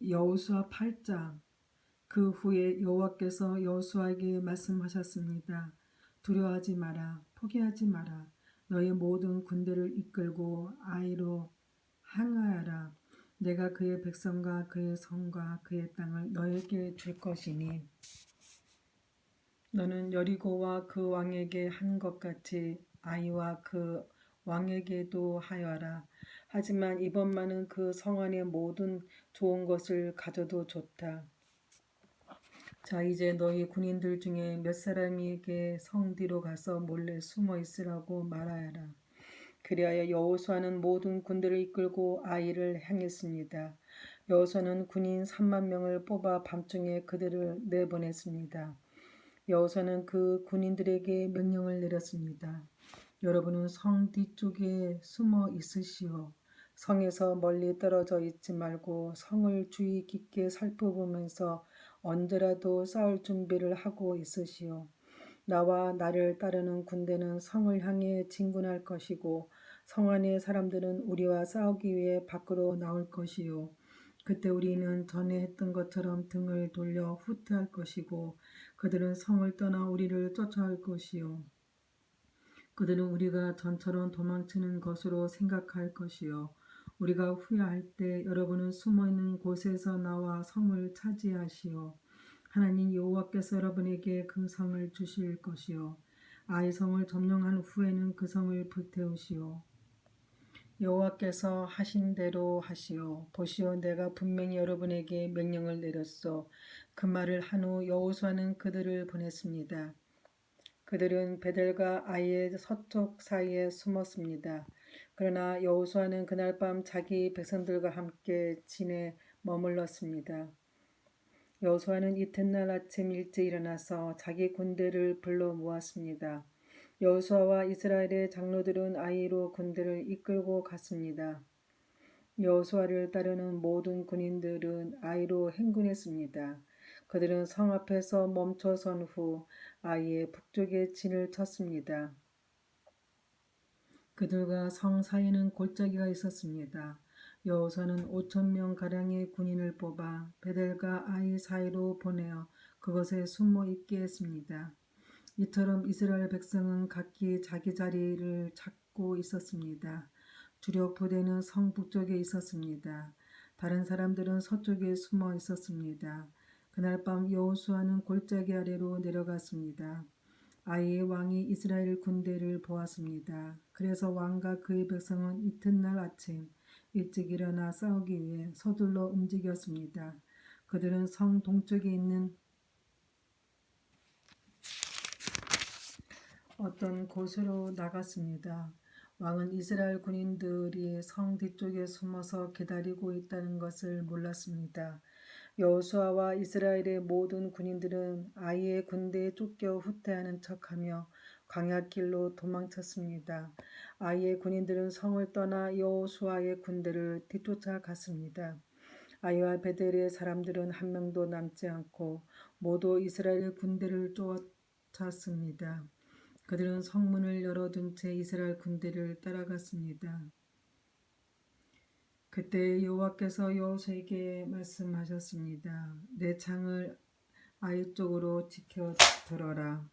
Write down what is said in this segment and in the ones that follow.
여호수아 8장. 그 후에 여호와께서 여호수아에게 말씀하셨습니다. 두려워하지 마라. 포기하지 마라. 너의 모든 군대를 이끌고 아이로 향하여라. 내가 그의 백성과 그의 성과 그의 땅을 너에게 줄 것이니 너는 여리고와 그 왕에게 한 것 같이 아이와 그 왕에게도 하여라. 하지만 이번만은 그 성 안의 모든 좋은 것을 가져도 좋다. 자, 이제 너희 군인들 중에 몇 사람에게 성 뒤로 가서 몰래 숨어 있으라고 말하여라. 그리하여 여호수아는 모든 군대를 이끌고 아이를 향했습니다. 여호수아는 군인 3만 명을 뽑아 밤중에 그들을 내보냈습니다. 여호수아는 그 군인들에게 명령을 내렸습니다. 여러분은 성 뒤쪽에 숨어 있으시오. 성에서 멀리 떨어져 있지 말고 성을 주의 깊게 살펴보면서 언제라도 싸울 준비를 하고 있으시오. 나와 나를 따르는 군대는 성을 향해 진군할 것이고 성 안의 사람들은 우리와 싸우기 위해 밖으로 나올 것이요. 그때 우리는 전에 했던 것처럼 등을 돌려 후퇴할 것이고 그들은 성을 떠나 우리를 쫓아올 것이요. 그들은 우리가 전처럼 도망치는 것으로 생각할 것이요. 우리가 후회할 때 여러분은 숨어있는 곳에서 나와 성을 차지하시오. 하나님 여호와께서 여러분에게 그 성을 주실 것이요. 아이 성을 점령한 후에는 그 성을 불태우시오. 여호와께서 하신 대로 하시오. 보시오, 내가 분명히 여러분에게 명령을 내렸소. 그 말을 한 후 여호수아는 그들을 보냈습니다. 그들은 베델과 아이의 서쪽 사이에 숨었습니다. 그러나 여호수아는 그날 밤 자기 백성들과 함께 진에 머물렀습니다. 여호수아는 이튿날 아침 일찍 일어나서 자기 군대를 불러 모았습니다. 여호수아와 이스라엘의 장로들은 아이로 군대를 이끌고 갔습니다. 여호수아를 따르는 모든 군인들은 아이로 행군했습니다. 그들은 성 앞에서 멈춰선 후 아이의 북쪽에 진을 쳤습니다. 그들과 성 사이에는 골짜기가 있었습니다. 여호수아는 5,000명 가량의 군인을 뽑아 베델과 아이 사이로 보내어 그것에 숨어 있게 했습니다. 이처럼 이스라엘 백성은 각기 자기 자리를 찾고 있었습니다. 주력 부대는 성 북쪽에 있었습니다. 다른 사람들은 서쪽에 숨어 있었습니다. 그날 밤 여호수아는 골짜기 아래로 내려갔습니다. 아이의 왕이 이스라엘 군대를 보았습니다. 그래서 왕과 그의 백성은 이튿날 아침 일찍 일어나 싸우기 위해 서둘러 움직였습니다. 그들은 성 동쪽에 있는 어떤 곳으로 나갔습니다. 왕은 이스라엘 군인들이 성 뒤쪽에 숨어서 기다리고 있다는 것을 몰랐습니다. 여호수아와 이스라엘의 모든 군인들은 아이의 군대에 쫓겨 후퇴하는 척하며 광야길로 도망쳤습니다. 아이의 군인들은 성을 떠나 여호수아의 군대를 뒤쫓아갔습니다. 아이와 베델의 사람들은 한 명도 남지 않고 모두 이스라엘 군대를 쫓았습니다. 그들은 성문을 열어둔 채 이스라엘 군대를 따라갔습니다. 그때 여호와께서 여호수아에게 말씀하셨습니다. 내 창을 아이 쪽으로 지켜 들어라.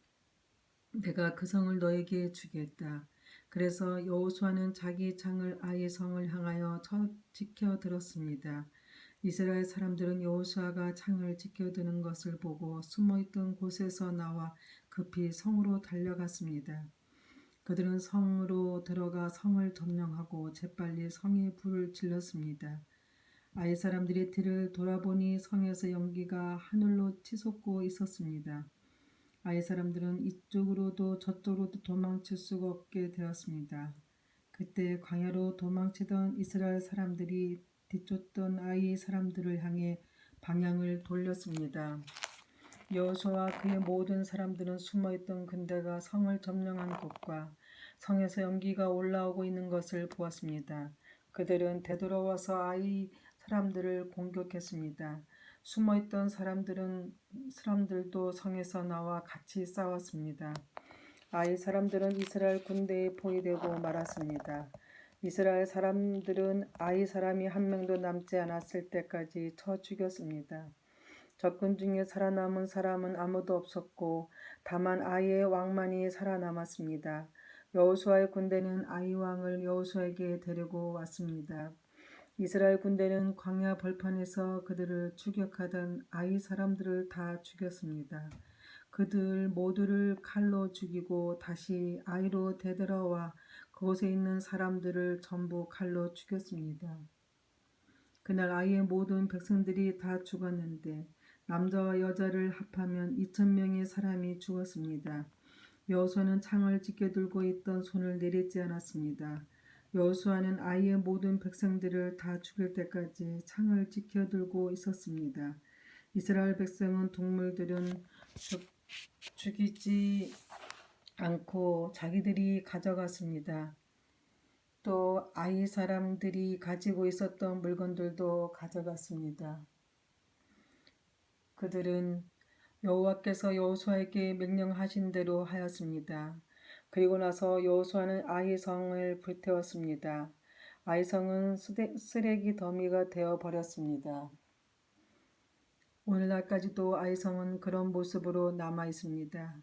내가 그 성을 너에게 주겠다. 그래서 여호수아는 자기 창을 아이 성을 향하여 지켜 들었습니다. 이스라엘 사람들은 여호수아가 창을 지켜드는 것을 보고 숨어있던 곳에서 나와 급히 성으로 달려갔습니다. 그들은 성으로 들어가 성을 점령하고 재빨리 성에 불을 질렀습니다. 아이 사람들이 뒤를 돌아보니 성에서 연기가 하늘로 치솟고 있었습니다. 아이 사람들은 이쪽으로도 저쪽으로도 도망칠 수가 없게 되었습니다. 그때 광야로 도망치던 이스라엘 사람들이 뒤쫓던 아이 사람들을 향해 방향을 돌렸습니다. 여호수아와 그의 모든 사람들은 숨어있던 군대가 성을 점령한 곳과 성에서 연기가 올라오고 있는 것을 보았습니다. 그들은 되돌아와서 아이 사람들을 공격했습니다. 숨어있던 사람들도 성에서 나와 같이 싸웠습니다. 아이 사람들은 이스라엘 군대에 포위되고 말았습니다. 이스라엘 사람들은 아이 사람이 한 명도 남지 않았을 때까지 쳐 죽였습니다. 적군 중에 살아남은 사람은 아무도 없었고 다만 아이의 왕만이 살아남았습니다. 여호수아의 군대는 아이 왕을 여호수아에게 데리고 왔습니다. 이스라엘 군대는 광야 벌판에서 그들을 추격하던 아이 사람들을 다 죽였습니다. 그들 모두를 칼로 죽이고 다시 아이로 되돌아와 그곳에 있는 사람들을 전부 칼로 죽였습니다. 그날 아이의 모든 백성들이 다 죽었는데 남자와 여자를 합하면 2,000명의 사람이 죽었습니다. 여호수아는 창을 지켜들고 있던 손을 내리지 않았습니다. 여호수아는 아이의 모든 백성들을 다 죽일 때까지 창을 지켜들고 있었습니다. 이스라엘 백성은 동물들은 죽이지 않고 자기들이 가져갔습니다. 또 아이 사람들이 가지고 있었던 물건들도 가져갔습니다. 그들은 여호와께서 여호수아에게 명령하신 대로 하였습니다. 그리고 나서 여호수아는 아이 성을 불태웠습니다. 아이 성은 쓰레기 더미가 되어 버렸습니다. 오늘날까지도 아이 성은 그런 모습으로 남아 있습니다.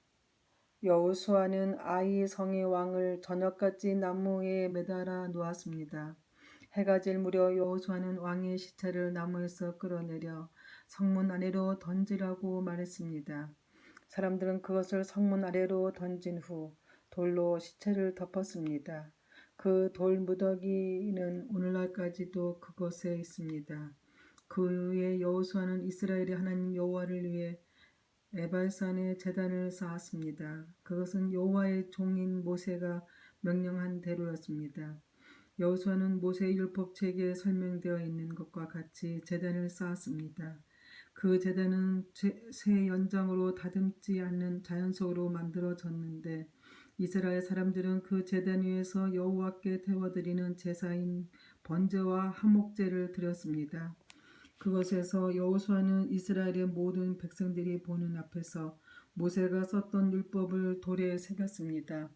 여호수아는 아이 성의 왕을 저녁까지 나무에 매달아 놓았습니다. 해가 질 무렵 여호수아는 왕의 시체를 나무에서 끌어내려 성문 아래로 던지라고 말했습니다. 사람들은 그것을 성문 아래로 던진 후 돌로 시체를 덮었습니다. 그 돌 무더기는 오늘날까지도 그곳에 있습니다. 그 후에 여호수아는 이스라엘의 하나님 여호와를 위해 에발산에 제단을 쌓았습니다. 그것은 여호와의 종인 모세가 명령한 대로였습니다. 여호수아는 모세의 율법책에 설명되어 있는 것과 같이 제단을 쌓았습니다. 그 제단은 새 연장으로 다듬지 않는 자연석으로 만들어졌는데 이스라엘 사람들은 그 제단 위에서 여호와께 태워드리는 제사인 번제와 화목제를 드렸습니다. 그것에서 여호수아는 이스라엘의 모든 백성들이 보는 앞에서 모세가 썼던 율법을 돌에 새겼습니다.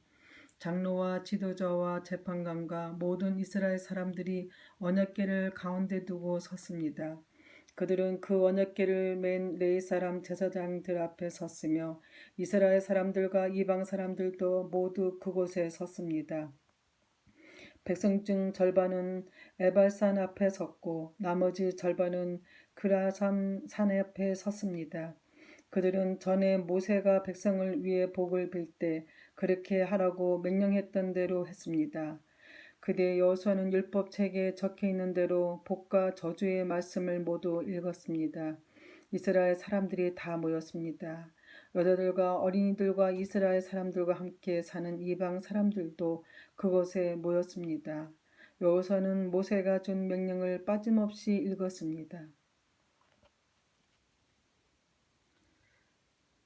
장로와 지도자와 재판관과 모든 이스라엘 사람들이 언약궤를 가운데 두고 섰습니다. 그들은 그 언약궤를 맨 레위 사람 제사장들 앞에 섰으며 이스라엘 사람들과 이방 사람들도 모두 그곳에 섰습니다. 백성 중 절반은 에발산 앞에 섰고 나머지 절반은 그라산 산 앞에 섰습니다. 그들은 전에 모세가 백성을 위해 복을 빌 때 그렇게 하라고 명령했던 대로 했습니다. 그때 여호수아는 율법책에 적혀 있는 대로 복과 저주의 말씀을 모두 읽었습니다. 이스라엘 사람들이 다 모였습니다. 여자들과 어린이들과 이스라엘 사람들과 함께 사는 이방 사람들도 그곳에 모였습니다. 여호수아는 모세가 준 명령을 빠짐없이 읽었습니다.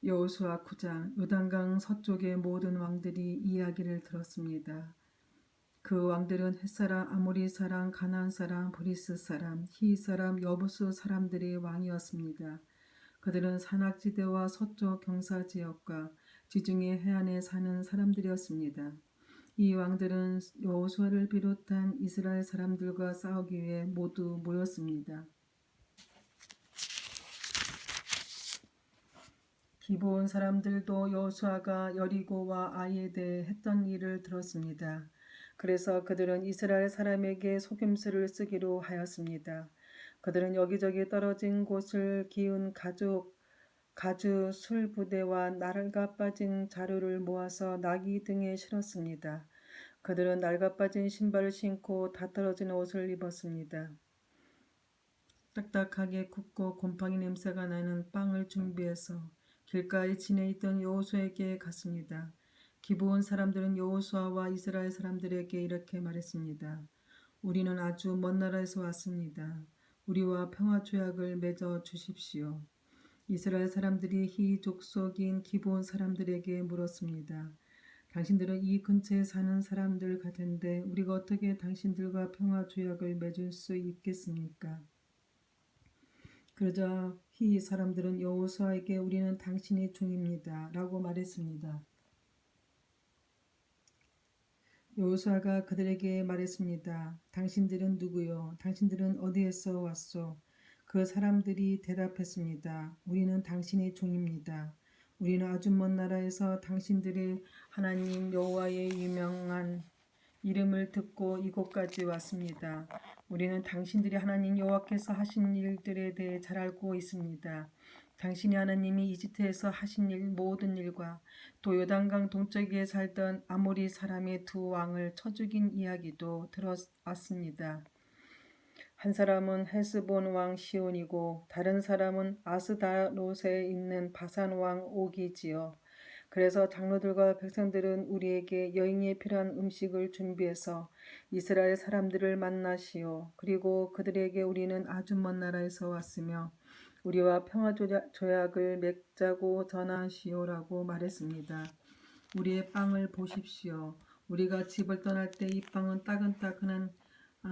여호수아 9장. 요단강 서쪽의 모든 왕들이 이야기를 들었습니다. 그 왕들은 햇사람, 아모리 사람, 가나안 사람, 브리스 사람, 히 사람, 여부수 사람들의 왕이었습니다. 그들은 산악지대와 서쪽 경사지역과 지중해 해안에 사는 사람들이었습니다. 이 왕들은 여호수아를 비롯한 이스라엘 사람들과 싸우기 위해 모두 모였습니다. 기브온 사람들도 여호수아가 여리고와 아이에 대해 했던 일을 들었습니다. 그래서 그들은 이스라엘 사람에게 속임수를 쓰기로 하였습니다. 그들은 여기저기 떨어진 곳을 기운 가주 술 부대와 낡아 빠진 자루를 모아서 나귀 등에 실었습니다. 그들은 낡아 빠진 신발을 신고 다 떨어진 옷을 입었습니다. 딱딱하게 굽고 곰팡이 냄새가 나는 빵을 준비해서 길가에 지내 있던 여호수아에게 갔습니다. 기브온 사람들은 여호수아와 이스라엘 사람들에게 이렇게 말했습니다. 우리는 아주 먼 나라에서 왔습니다. 우리와 평화 조약을 맺어 주십시오. 이스라엘 사람들이 히 족속인 기브온 사람들에게 물었습니다. 당신들은 이 근처에 사는 사람들 같은데 우리가 어떻게 당신들과 평화 조약을 맺을 수 있겠습니까? 그러자 히 사람들은 여호수아에게 우리는 당신의 종입니다 라고 말했습니다. 여호수아가 그들에게 말했습니다. 당신들은 누구요? 당신들은 어디에서 왔소? 그 사람들이 대답했습니다. 우리는 당신의 종입니다. 우리는 아주 먼 나라에서 당신들의 하나님 여호와의 유명한 이름을 듣고 이곳까지 왔습니다. 우리는 당신들이 하나님 여호와께서 하신 일들에 대해 잘 알고 있습니다. 당신이 하나님이 이집트에서 하신 일 모든 일과 또 요단강 동쪽에 살던 아모리 사람의 두 왕을 쳐 죽인 이야기도 들어왔습니다. 한 사람은 헤스본 왕 시온이고 다른 사람은 아스다롯에 있는 바산 왕 옥이지요. 그래서 장로들과 백성들은 우리에게 여행에 필요한 음식을 준비해서 이스라엘 사람들을 만나시오. 그리고 그들에게 우리는 아주 먼 나라에서 왔으며 우리와 평화 조약을 맺자고 전하시오라고 말했습니다. 우리의 빵을 보십시오. 우리가 집을 떠날 때 이 빵은 따끈따끈한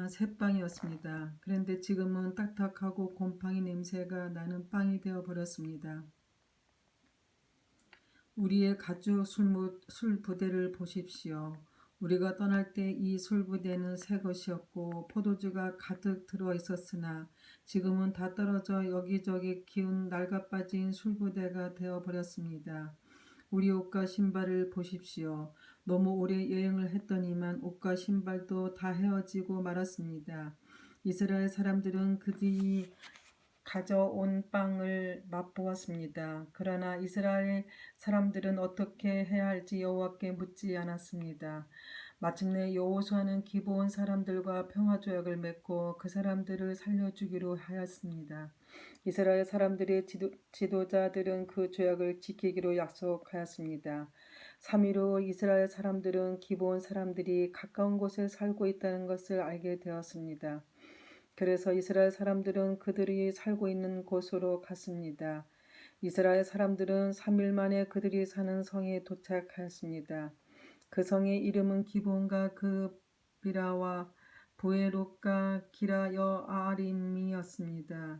새빵이었습니다. 그런데 지금은 딱딱하고 곰팡이 냄새가 나는 빵이 되어 버렸습니다. 우리의 가죽 술부대를 보십시오. 우리가 떠날 때 이 술부대는 새 것이었고 포도주가 가득 들어 있었으나 지금은 다 떨어져 여기저기 기운 낡아빠진 술부대가 되어 버렸습니다. 우리 옷과 신발을 보십시오. 너무 오래 여행을 했더니만 옷과 신발도 다 헤어지고 말았습니다. 이스라엘 사람들은 그들이 가져온 빵을 맛보았습니다. 그러나 이스라엘 사람들은 어떻게 해야 할지 여호와께 묻지 않았습니다. 마침내 여호수아는 기브온 사람들과 평화조약을 맺고 그 사람들을 살려주기로 하였습니다. 이스라엘 사람들의 지도자들은 그 조약을 지키기로 약속하였습니다. 3일 후 이스라엘 사람들은 기브온 사람들이 가까운 곳에 살고 있다는 것을 알게 되었습니다. 그래서 이스라엘 사람들은 그들이 살고 있는 곳으로 갔습니다. 이스라엘 사람들은 3일 만에 그들이 사는 성에 도착하였습니다. 그 성의 이름은 기브온과 그 비라와 보에롯과 기라 여아림이었습니다.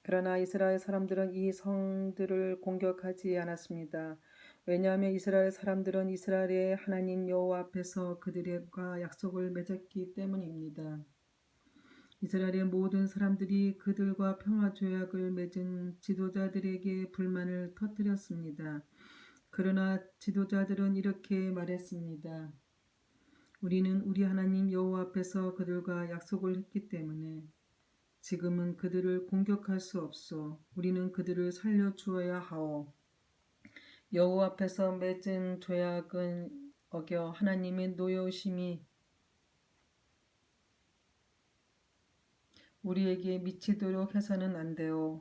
그러나 이스라엘 사람들은 이 성들을 공격하지 않았습니다. 왜냐하면 이스라엘 사람들은 이스라엘의 하나님 여호와 앞에서 그들과 약속을 맺었기 때문입니다. 이스라엘의 모든 사람들이 그들과 평화조약을 맺은 지도자들에게 불만을 터뜨렸습니다. 그러나 지도자들은 이렇게 말했습니다. 우리는 우리 하나님 여호와 앞에서 그들과 약속을 했기 때문에 지금은 그들을 공격할 수 없소. 우리는 그들을 살려주어야 하오. 여호와 앞에서 맺은 조약은 어겨 하나님의 노여우심이 우리에게 미치도록 해서는 안 돼요.